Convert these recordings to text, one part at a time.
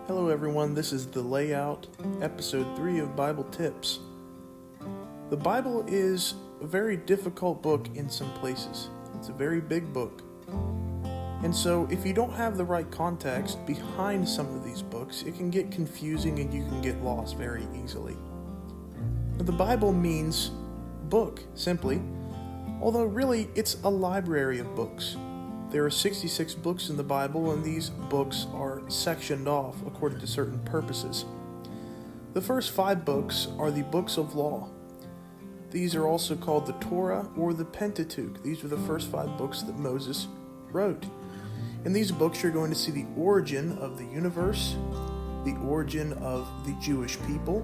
Hello everyone, this is The Layout, episode 3 of Bible Tips. The Bible is a very difficult book in some places. It's a very big book. And so if you don't have the right context behind some of these books, it can get confusing and you can get lost very easily. Now, the Bible means book, simply, although really it's a library of books. There are 66 books in the Bible, and these books are sectioned off according to certain purposes. The first 5 books are the books of law. These are also called the Torah or the Pentateuch. These are the first 5 books that Moses wrote. In these books, you're going to see the origin of the universe, the origin of the Jewish people,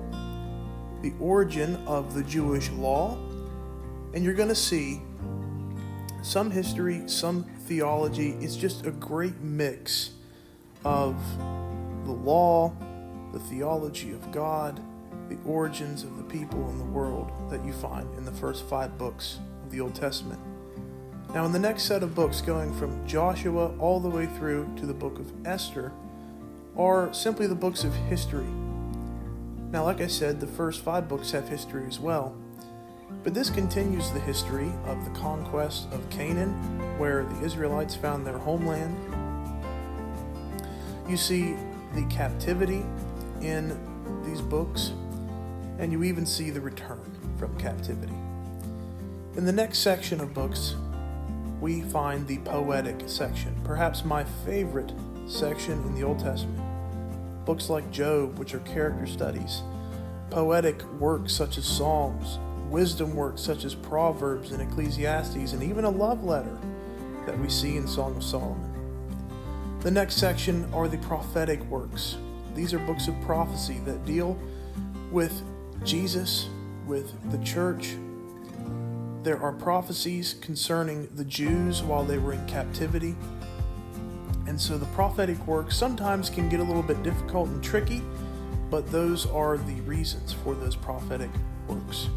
the origin of the Jewish law, and you're going to see some history, some theology. It's just a great mix of the law, the theology of God, the origins of the people in the world that you find in the first 5 books of the Old Testament. Now, in the next set of books, going from Joshua all the way through to the book of Esther, are simply the books of history. Now, like I said, the first 5 books have history as well. But this continues the history of the conquest of Canaan, where the Israelites found their homeland. You see the captivity in these books, and you even see the return from captivity. In the next section of books, we find the poetic section, perhaps my favorite section in the Old Testament. Books like Job, which are character studies, poetic works such as Psalms, wisdom works such as Proverbs and Ecclesiastes, and even a love letter that we see in Song of Solomon. The next section are the prophetic works. These are books of prophecy that deal with Jesus, with the church. There are prophecies concerning the Jews while they were in captivity. And so the prophetic works sometimes can get a little bit difficult and tricky, but those are the reasons for those prophetic works.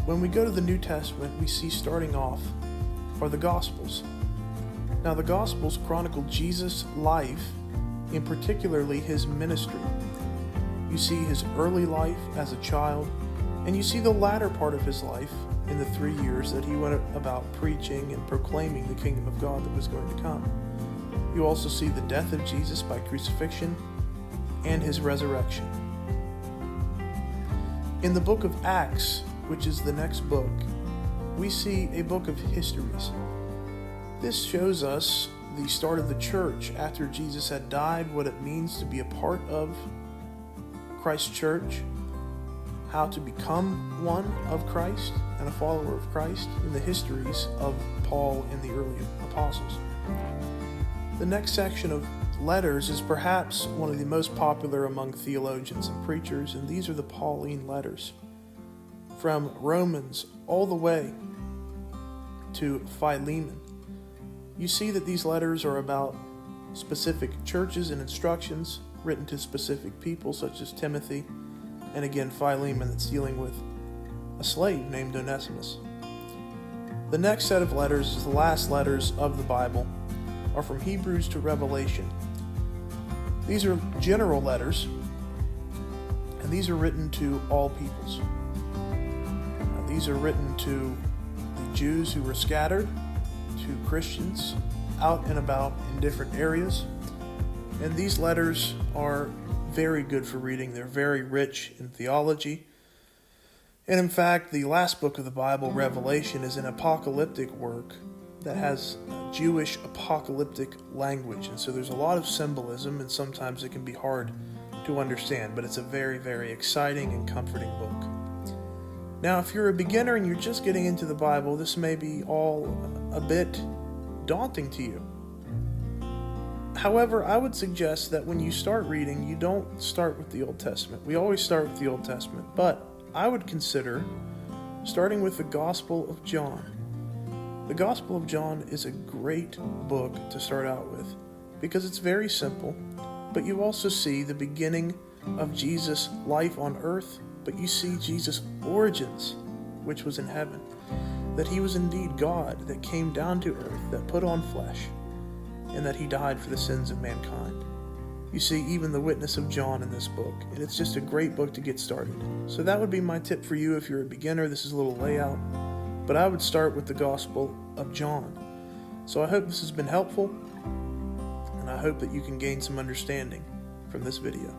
When we go to the New Testament, we see starting off are the Gospels. Now, the Gospels chronicle Jesus' life, in particularly his ministry. You see his early life as a child, and you see the latter part of his life in the 3 years that he went about preaching and proclaiming the kingdom of God that was going to come. You also see the death of Jesus by crucifixion and his resurrection. In the book of Acts, which is the next book, we see a book of histories. This shows us the start of the church after Jesus had died, what it means to be a part of Christ's church, how to become one of Christ and a follower of Christ in the histories of Paul and the early apostles. The next section of letters is perhaps one of the most popular among theologians and preachers, and these are the Pauline letters. From Romans all the way to Philemon, you see that these letters are about specific churches and instructions written to specific people such as Timothy, and again Philemon that's dealing with a slave named Onesimus. The next set of letters, the last letters of the Bible, are from Hebrews to Revelation. These are general letters, and these are written to all peoples. These are written to the Jews who were scattered, to Christians out and about in different areas. And these letters are very good for reading. They're very rich in theology. And in fact, the last book of the Bible, Revelation, is an apocalyptic work that has Jewish apocalyptic language. And so there's a lot of symbolism, and sometimes it can be hard to understand, but it's a very, very exciting and comforting book. Now, if you're a beginner and you're just getting into the Bible, this may be all a bit daunting to you. However, I would suggest that when you start reading, you don't start with the Old Testament. We always start with the Old Testament, but I would consider starting with the Gospel of John. The Gospel of John is a great book to start out with because it's very simple, but you also see the beginning of Jesus' life on earth, but you see Jesus' origins, which was in heaven, that he was indeed God that came down to earth, that put on flesh, and that he died for the sins of mankind. You see even the witness of John in this book, and it's just a great book to get started. So that would be my tip for you if you're a beginner. This is a little layout, but I would start with the Gospel of John. So I hope this has been helpful, and I hope that you can gain some understanding from this video.